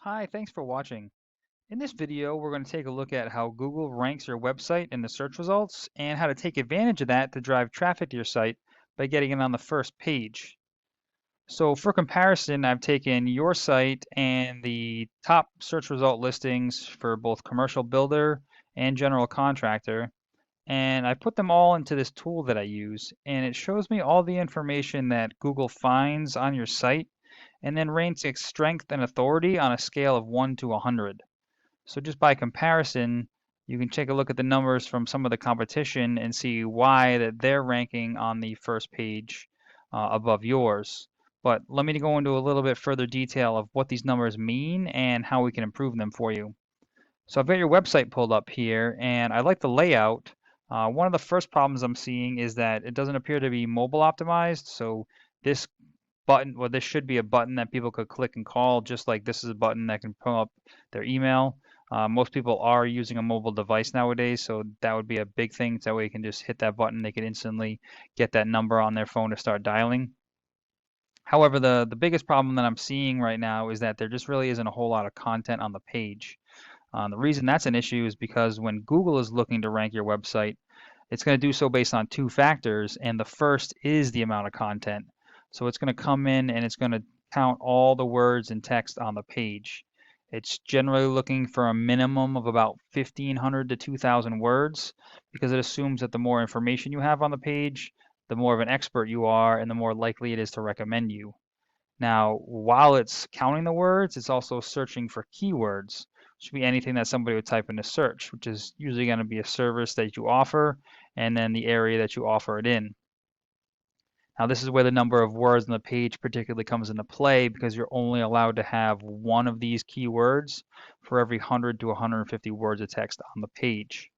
Hi, thanks for watching. In this video, we're going to take a look at how Google ranks your website in the search results and how to take advantage of that to drive traffic to your site by getting it on the first page. So for comparison, I've taken your site and the top search result listings for both commercial builder and general contractor, and I put them all into this tool that I use, and it shows me all the information that Google finds on your site and then ranks its strength and authority on a scale of 1 to 100. So just by comparison, you can take a look at the numbers from some of the competition and see why that they're ranking on the first page above yours. But let me go into a little bit further detail of what these numbers mean and how we can improve them for you. So I've got your website pulled up here, and I like the layout. One of the first problems I'm seeing is that it doesn't appear to be mobile optimized. So this button, well, this should be a button that people could click and call, just like this is a button that can pull up their email. Most people are using a mobile device nowadays, so that would be a big thing. So that way you can just hit that button, they can instantly get that number on their phone to start dialing. However, the biggest problem that I'm seeing right now is that there just really isn't a whole lot of content on the page. The reason that's an issue is because when Google is looking to rank your website, it's going to do so based on two factors, and the first is the amount of content. So it's going to come in and it's going to count all the words and text on the page. It's generally looking for a minimum of about 1,500 to 2,000 words because it assumes that the more information you have on the page, the more of an expert you are and the more likely it is to recommend you. Now, while it's counting the words, it's also searching for keywords, which would be anything that somebody would type into search, which is usually going to be a service that you offer and then the area that you offer it in. Now, this is where the number of words on the page particularly comes into play because you're only allowed to have one of these keywords for every 100 to 150 words of text on the page.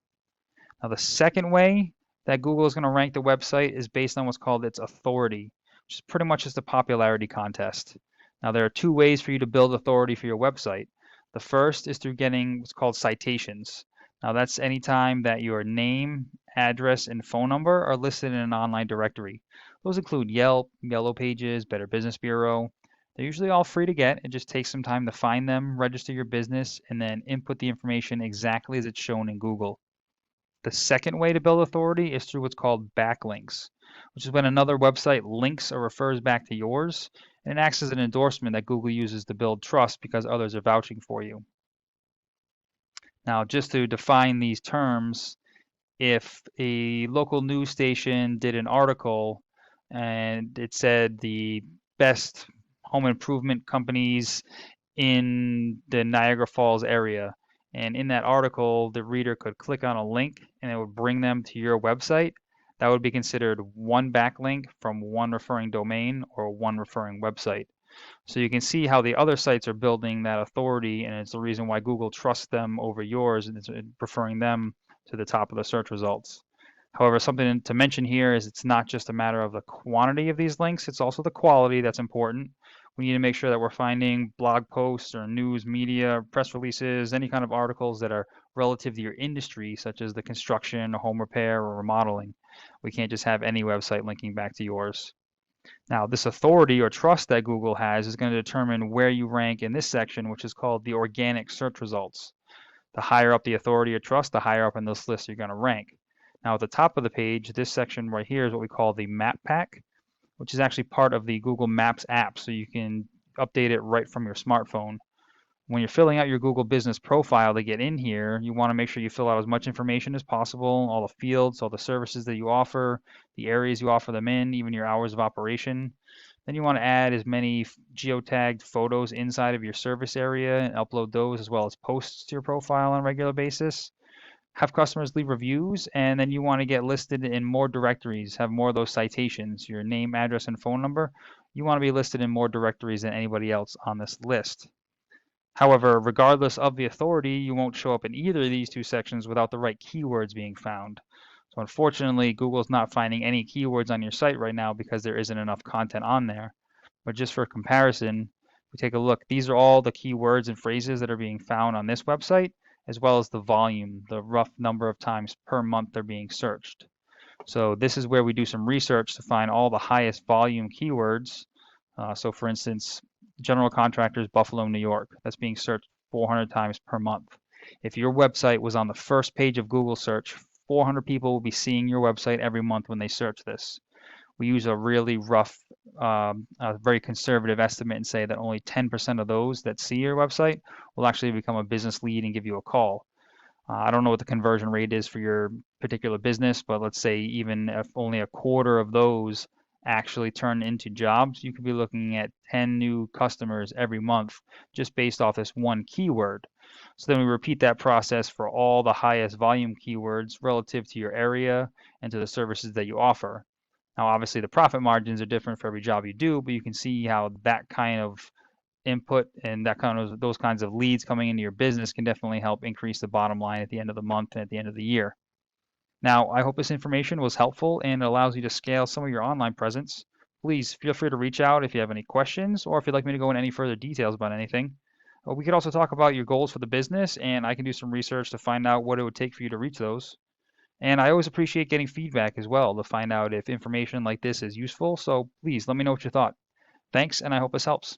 Now, the second way that Google is going to rank the website is based on what's called its authority, which is pretty much just a popularity contest. Now, there are two ways for you to build authority for your website. The first is through getting what's called citations. Now, that's any time that your name, address, and phone number are listed in an online directory. Those include Yelp, Yellow Pages, Better Business Bureau. They're usually all free to get. It just takes some time to find them, register your business, and then input the information exactly as it's shown in Google. The second way to build authority is through what's called backlinks, which is when another website links or refers back to yours, and it acts as an endorsement that Google uses to build trust because others are vouching for you. Now, just to define these terms, if a local news station did an article and it said the best home improvement companies in the Niagara Falls area, and in that article, the reader could click on a link and it would bring them to your website. That would be considered one backlink from one referring domain or one referring website. So you can see how the other sites are building that authority, and it's the reason why Google trusts them over yours and is preferring them to the top of the search results. However, something to mention here is it's not just a matter of the quantity of these links, it's also the quality that's important. We need to make sure that we're finding blog posts or news media, press releases, any kind of articles that are relative to your industry, such as the construction, home repair, or remodeling. We can't just have any website linking back to yours. Now, this authority or trust that Google has is going to determine where you rank in this section, which is called the organic search results. The higher up the authority or trust, the higher up in this list you're going to rank. Now, at the top of the page, this section right here is what we call the map pack, which is actually part of the Google Maps app, so you can update it right from your smartphone. When you're filling out your Google business profile to get in here, you want to make sure you fill out as much information as possible, all the fields, all the services that you offer, the areas you offer them in, even your hours of operation. Then you want to add as many geotagged photos inside of your service area and upload those as well as posts to your profile on a regular basis. Have customers leave reviews, and then you want to get listed in more directories, have more of those citations, your name, address, and phone number. You want to be listed in more directories than anybody else on this list. However, regardless of the authority, you won't show up in either of these two sections without the right keywords being found. So unfortunately, Google's not finding any keywords on your site right now because there isn't enough content on there. But just for comparison, if we take a look, these are all the keywords and phrases that are being found on this website, as well as the volume, the rough number of times per month they're being searched. So this is where we do some research to find all the highest volume keywords. So for instance, general contractors, Buffalo, New York. That's being searched 400 times per month. If your website was on the first page of Google search, 400 people will be seeing your website every month when they search this. We use a really rough, a very conservative estimate and say that only 10% of those that see your website will actually become a business lead and give you a call. I don't know what the conversion rate is for your particular business, but let's say even if only a quarter of those actually turn into jobs, you could be looking at 10 new customers every month just based off this one keyword. So then we repeat that process for all the highest volume keywords relative to your area and to the services that you offer. Now, obviously, the profit margins are different for every job you do, but you can see how that kind of input and that kind of those kinds of leads coming into your business can definitely help increase the bottom line at the end of the month and at the end of the year. Now, I hope this information was helpful and allows you to scale some of your online presence. Please feel free to reach out if you have any questions or if you'd like me to go into any further details about anything. We could also talk about your goals for the business, and I can do some research to find out what it would take for you to reach those. And I always appreciate getting feedback as well to find out if information like this is useful. So please let me know what you thought. Thanks, and I hope this helps.